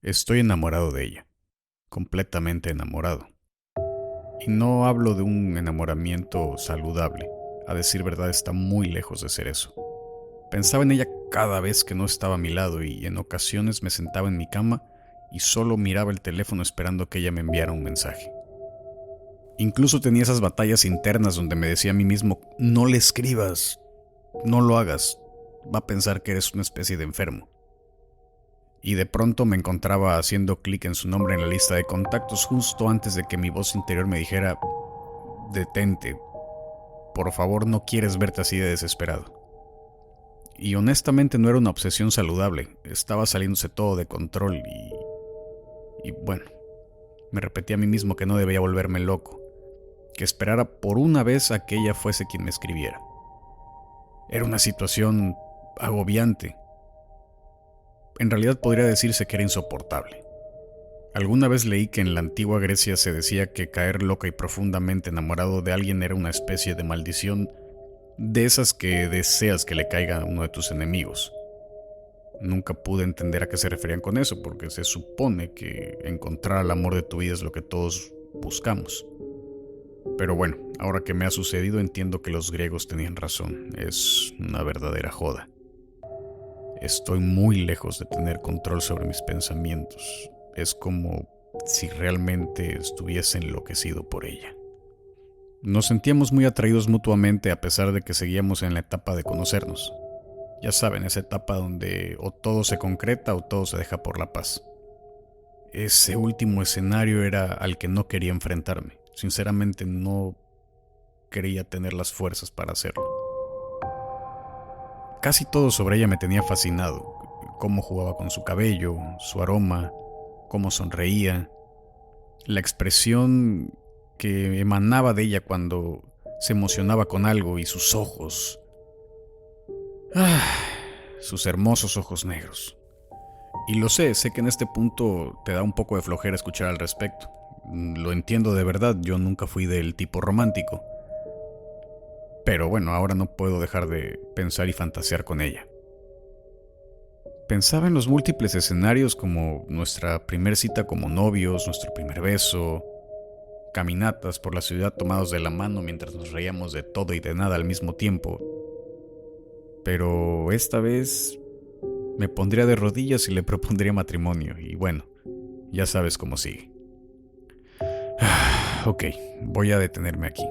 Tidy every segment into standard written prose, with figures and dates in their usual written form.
Estoy enamorado de ella, completamente enamorado. Y no hablo de un enamoramiento saludable. A decir verdad, está muy lejos de ser eso. Pensaba en ella cada vez que no estaba a mi lado y en ocasiones me sentaba en mi cama y solo miraba el teléfono esperando que ella me enviara un mensaje. Incluso tenía esas batallas internas donde me decía a mí mismo, no le escribas, no lo hagas, va a pensar que eres una especie de enfermo. Y de pronto me encontraba haciendo clic en su nombre en la lista de contactos justo antes de que mi voz interior me dijera, detente, por favor no quieres verte así de desesperado. Y honestamente no era una obsesión saludable, estaba saliéndose todo de control y bueno, me repetí a mí mismo que no debía volverme loco, que esperara por una vez a que ella fuese quien me escribiera. Era una situación agobiante. En realidad podría decirse que era insoportable. Alguna vez leí que en la antigua Grecia se decía que caer loca y profundamente enamorado de alguien era una especie de maldición, de esas que deseas que le caiga a uno de tus enemigos. Nunca pude entender a qué se referían con eso, porque se supone que encontrar el amor de tu vida es lo que todos buscamos. Pero bueno, ahora que me ha sucedido entiendo que los griegos tenían razón, es una verdadera joda. Estoy muy lejos de tener control sobre mis pensamientos. Es como si realmente estuviese enloquecido por ella. Nos sentíamos muy atraídos mutuamente a pesar de que seguíamos en la etapa de conocernos. Ya saben, esa etapa donde o todo se concreta o todo se deja por la paz. Ese último escenario era al que no quería enfrentarme. Sinceramente no quería tener las fuerzas para hacerlo. Casi todo sobre ella me tenía fascinado. Cómo jugaba con su cabello, su aroma, cómo sonreía, la expresión que emanaba de ella cuando se emocionaba con algo y sus ojos. Ah, sus hermosos ojos negros. Y lo sé que en este punto te da un poco de flojera escuchar al respecto. Lo entiendo de verdad, yo nunca fui del tipo romántico. Pero bueno, ahora no puedo dejar de pensar y fantasear con ella. Pensaba en los múltiples escenarios como nuestra primer cita como novios, nuestro primer beso, caminatas por la ciudad tomados de la mano mientras nos reíamos de todo y de nada al mismo tiempo. Pero esta vez me pondría de rodillas y le propondría matrimonio y bueno, ya sabes cómo sigue. Ok, voy a detenerme aquí.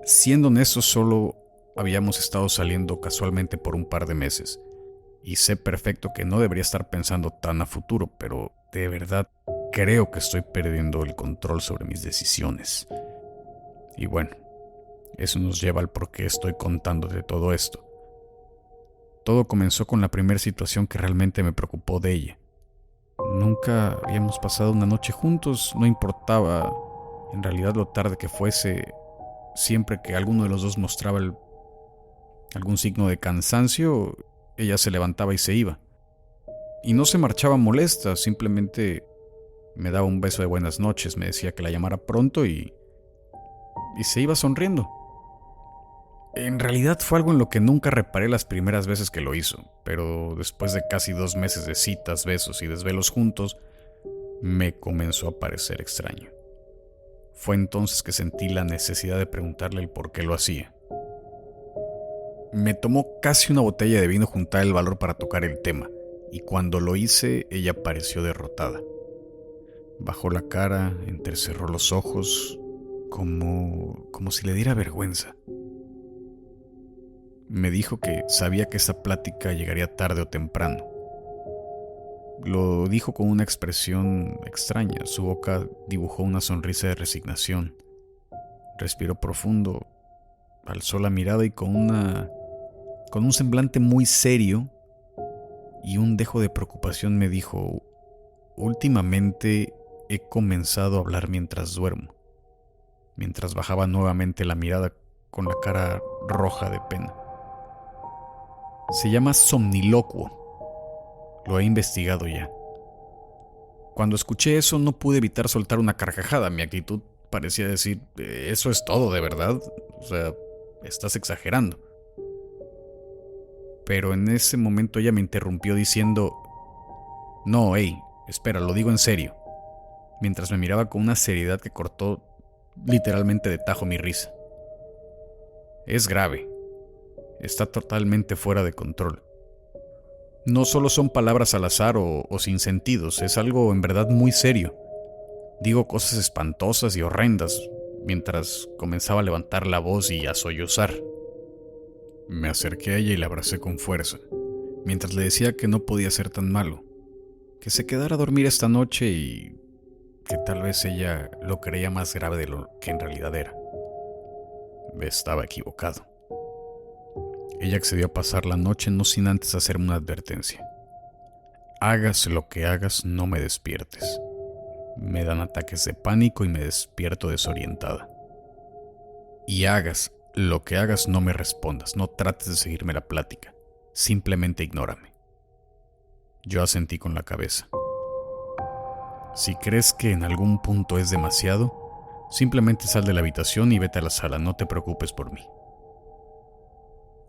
Siendo honesto, solo habíamos estado saliendo casualmente por un par de meses. Y sé perfecto que no debería estar pensando tan a futuro, pero de verdad creo que estoy perdiendo el control sobre mis decisiones. Y bueno, eso nos lleva al por qué estoy contándote todo esto. Todo comenzó con la primera situación que realmente me preocupó de ella. Nunca habíamos pasado una noche juntos, no importaba en realidad lo tarde que fuese, siempre que alguno de los dos mostraba algún signo de cansancio, ella se levantaba y se iba. Y no se marchaba molesta, simplemente me daba un beso de buenas noches, me decía que la llamara pronto y se iba sonriendo. En realidad fue algo en lo que nunca reparé las primeras veces que lo hizo, pero después de casi 2 meses de citas, besos y desvelos juntos, me comenzó a parecer extraño. Fue entonces que sentí la necesidad de preguntarle el por qué lo hacía. Me tomó casi una botella de vino juntar el valor para tocar el tema, y cuando lo hice, ella pareció derrotada. Bajó la cara, entrecerró los ojos, como si le diera vergüenza. Me dijo que sabía que esa plática llegaría tarde o temprano. Lo dijo con una expresión extraña. Su boca dibujó una sonrisa de resignación. Respiró profundo, alzó la mirada y con un semblante muy serio y un dejo de preocupación me dijo: últimamente he comenzado a hablar mientras duermo. Mientras bajaba nuevamente la mirada con la cara roja de pena. Se llama somniloquio. Lo he investigado ya. Cuando escuché eso no pude evitar soltar una carcajada. Mi actitud parecía decir, eso es todo, ¿de verdad? O sea, estás exagerando. Pero en ese momento ella me interrumpió diciendo, No, hey, espera, lo digo en serio. Mientras me miraba con una seriedad que cortó literalmente de tajo mi risa. Es grave. Está totalmente fuera de control. No solo son palabras al azar o sin sentidos, es algo en verdad muy serio. Digo cosas espantosas y horrendas mientras comenzaba a levantar la voz y a sollozar. Me acerqué a ella y la abracé con fuerza, mientras le decía que no podía ser tan malo, que se quedara a dormir esta noche y que tal vez ella lo creía más grave de lo que en realidad era. Estaba equivocado. Ella accedió a pasar la noche no sin antes hacerme una advertencia. Hagas lo que hagas, no me despiertes. Me dan ataques de pánico y me despierto desorientada. Y hagas lo que hagas, no me respondas, no trates de seguirme la plática. Simplemente ignórame. Yo asentí con la cabeza. Si crees que en algún punto es demasiado, simplemente sal de la habitación y vete a la sala, no te preocupes por mí.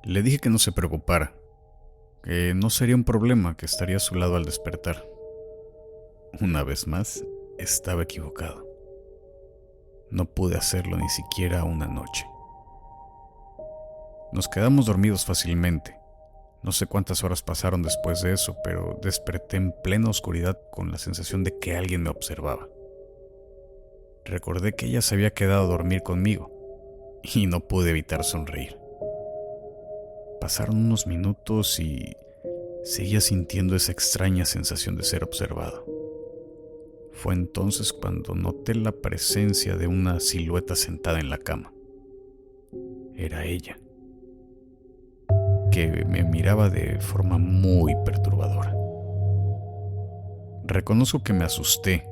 Le dije que no se preocupara, que no sería un problema, que estaría a su lado al despertar. Una vez más, estaba equivocado. No pude hacerlo ni siquiera una noche. Nos quedamos dormidos fácilmente. No sé cuántas horas pasaron después de eso, pero desperté en plena oscuridad con la sensación de que alguien me observaba. Recordé que ella se había quedado a dormir conmigo y no pude evitar sonreír. Pasaron unos minutos y seguía sintiendo esa extraña sensación de ser observado. Fue entonces cuando noté la presencia de una silueta sentada en la cama. Era ella, que me miraba de forma muy perturbadora. Reconozco que me asusté.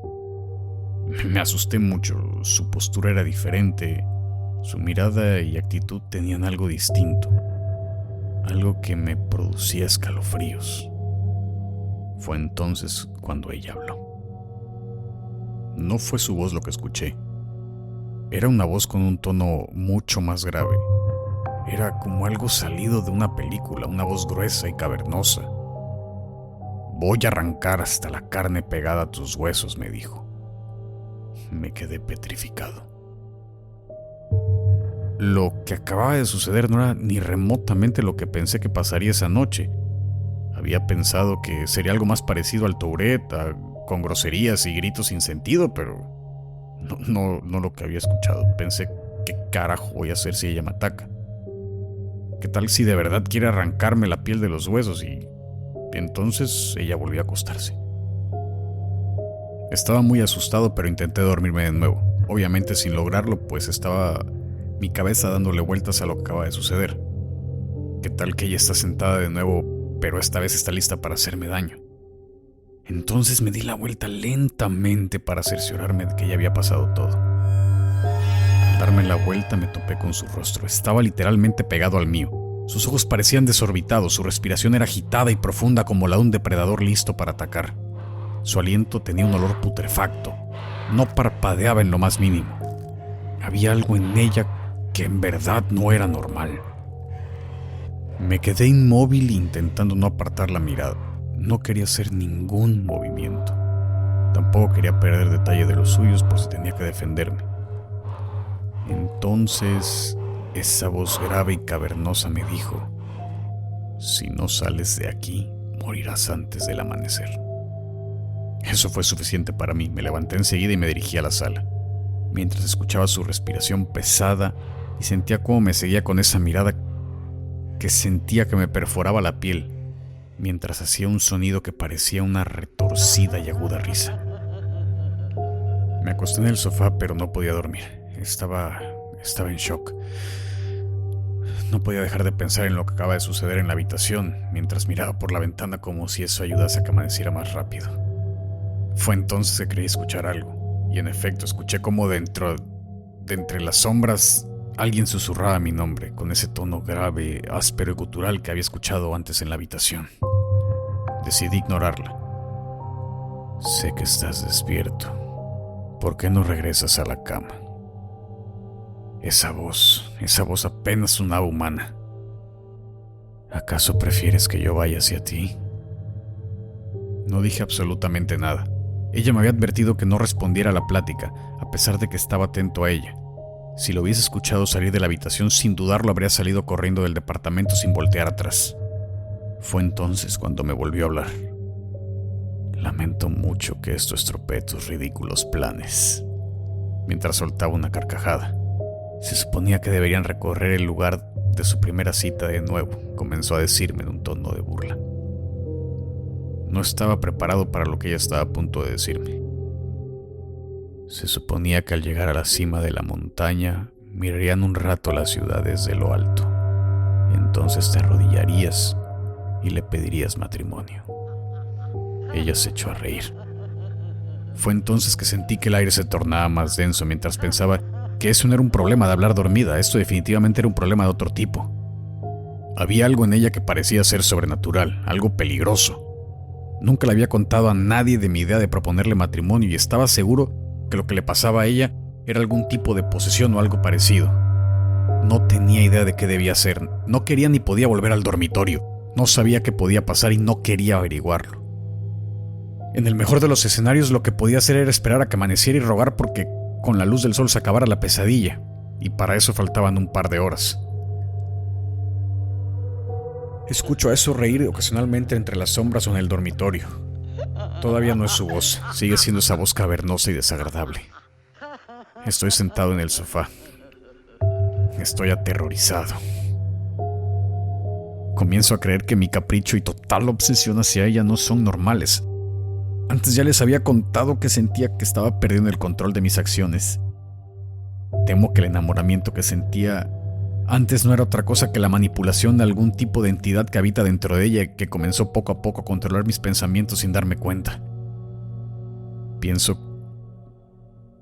Me asusté mucho. Su postura era diferente. Su mirada y actitud tenían algo distinto. Algo que me producía escalofríos. Fue entonces cuando ella habló. No fue su voz lo que escuché. Era una voz con un tono mucho más grave. Era como algo salido de una película, una voz gruesa y cavernosa. Voy a arrancar hasta la carne pegada a tus huesos, me dijo. Me quedé petrificado. Lo que acababa de suceder no era ni remotamente lo que pensé que pasaría esa noche. Había pensado que sería algo más parecido al Tourette, con groserías y gritos sin sentido, pero no lo que había escuchado. Pensé, ¿qué carajo voy a hacer si ella me ataca? ¿Qué tal si de verdad quiere arrancarme la piel de los huesos? Y entonces ella volvió a acostarse. Estaba muy asustado, pero intenté dormirme de nuevo. Obviamente sin lograrlo, pues estaba mi cabeza dándole vueltas a lo que acaba de suceder. ¿Qué tal que ella está sentada de nuevo, pero esta vez está lista para hacerme daño? Entonces me di la vuelta lentamente para cerciorarme de que ya había pasado todo. Al darme la vuelta me topé con su rostro. Estaba literalmente pegado al mío. Sus ojos parecían desorbitados, su respiración era agitada y profunda como la de un depredador listo para atacar. Su aliento tenía un olor putrefacto. No parpadeaba en lo más mínimo. Había algo en ella que en verdad no era normal. Me quedé inmóvil intentando no apartar la mirada. No quería hacer ningún movimiento. Tampoco quería perder detalle de los suyos por si tenía que defenderme. Entonces, esa voz grave y cavernosa me dijo: si no sales de aquí, morirás antes del amanecer. Eso fue suficiente para mí. Me levanté enseguida y me dirigí a la sala. Mientras escuchaba su respiración pesada y sentía cómo me seguía con esa mirada que sentía que me perforaba la piel, mientras hacía un sonido que parecía una retorcida y aguda risa. Me acosté en el sofá, pero no podía dormir. Estaba en shock. No podía dejar de pensar en lo que acaba de suceder en la habitación, mientras miraba por la ventana como si eso ayudase a que amaneciera más rápido. Fue entonces que creí escuchar algo, y en efecto escuché como de entre las sombras alguien susurraba mi nombre, con ese tono grave, áspero y gutural que había escuchado antes en la habitación. Decidí ignorarla. Sé que estás despierto. ¿Por qué no regresas a la cama? Esa voz apenas sonaba humana. ¿Acaso prefieres que yo vaya hacia ti? No dije absolutamente nada. Ella me había advertido que no respondiera a la plática, a pesar de que estaba atento a ella. Si lo hubiese escuchado salir de la habitación, sin dudarlo habría salido corriendo del departamento sin voltear atrás. Fue entonces cuando me volvió a hablar. Lamento mucho que esto estropee tus ridículos planes. Mientras soltaba una carcajada. Se suponía que deberían recorrer el lugar de su primera cita de nuevo, comenzó a decirme en un tono de burla. No estaba preparado para lo que ella estaba a punto de decirme. Se suponía que al llegar a la cima de la montaña, mirarían un rato la ciudad desde lo alto. Entonces te arrodillarías y le pedirías matrimonio. Ella se echó a reír. Fue entonces que sentí que el aire se tornaba más denso mientras pensaba que eso no era un problema de hablar dormida, esto definitivamente era un problema de otro tipo. Había algo en ella que parecía ser sobrenatural, algo peligroso. Nunca le había contado a nadie de mi idea de proponerle matrimonio y estaba seguro que lo que le pasaba a ella era algún tipo de posesión o algo parecido. No tenía idea de qué debía hacer, no quería ni podía volver al dormitorio, no sabía qué podía pasar y no quería averiguarlo. En el mejor de los escenarios lo que podía hacer era esperar a que amaneciera y rogar porque con la luz del sol se acabara la pesadilla, y para eso faltaban un par de horas. Escucho a eso reír ocasionalmente entre las sombras o en el dormitorio. Todavía no es su voz, sigue siendo esa voz cavernosa y desagradable. Estoy sentado en el sofá. Estoy aterrorizado. Comienzo a creer que mi capricho y total obsesión hacia ella no son normales. Antes ya les había contado que sentía que estaba perdiendo el control de mis acciones. Temo que el enamoramiento que sentía antes no era otra cosa que la manipulación de algún tipo de entidad que habita dentro de ella y que comenzó poco a poco a controlar mis pensamientos sin darme cuenta.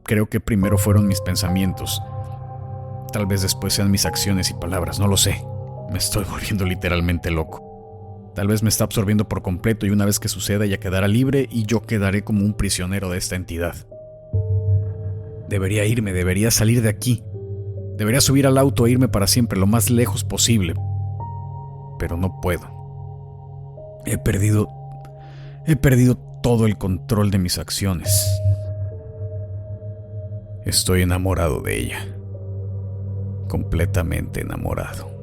Creo que primero fueron mis pensamientos. Tal vez después sean mis acciones y palabras, no lo sé. Me estoy volviendo literalmente loco. Tal vez me está absorbiendo por completo y una vez que suceda ella quedará libre y yo quedaré como un prisionero de esta entidad. Debería irme, debería salir de aquí. Debería subir al auto e irme para siempre, lo más lejos posible. Pero no puedo. He perdido todo el control de mis acciones. Estoy enamorado de ella. Completamente enamorado.